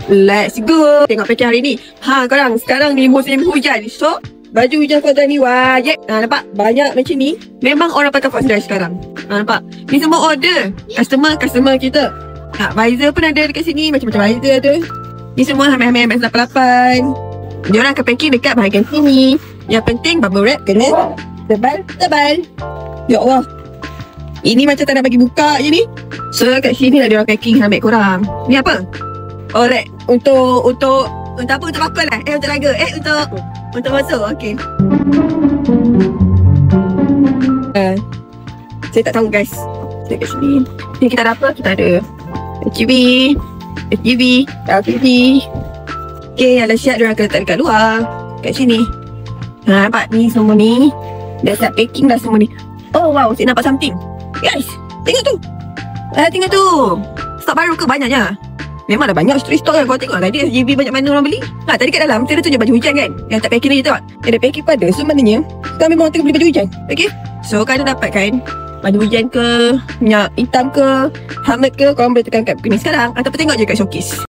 Let's go. Tengok packing hari ni. Korang, sekarang ni musim hujan. So, baju hujan korang ni wajib. Nampak? Banyak macam ni. Memang orang pakai Fox Dry sekarang. Nampak? Ni semua order customer kita. Visor pun ada dekat sini. Macam-macam visor ada. Ni semua hamil-hamil MS88. Diorang akan packing dekat bahagian sini. Yang penting bubble wrap kena tebal. Ya Allah. Ini macam tak nak bagi buka je ni. So kat sini lah diorang packing ambil korang. Ni apa? Oh, rek. Untuk apa? Untuk bakul lah. Untuk laga. Untuk masuk. Okay. Saya tak tahu guys. Dekat sini. Ni kita ada apa? Kita ada HGV, LPG. Okay, yang dah siap diorang akan letak dekat luar. Kat sini. Nampak ni semua ni. Dah siap packing dah semua ni. Oh wow, saya nampak something. Guys, tengok tu. Tengok tu. Stok baru ke banyaknya? Memang dah banyak stok kan. Kau tengok tadi SGV banyak mana orang beli. Tadi kat dalam saya dah tunjuk baju hujan kan. Yang tak packing lagi tengok. Ada packing pada. So maknanya kita memang tengah beli baju hujan. Okay. So kalau dapat kan baju hujan ke, minyak hitam ke, helmet ke, korang boleh tekan kat ni sekarang. Ataupun tengok je kat showcase.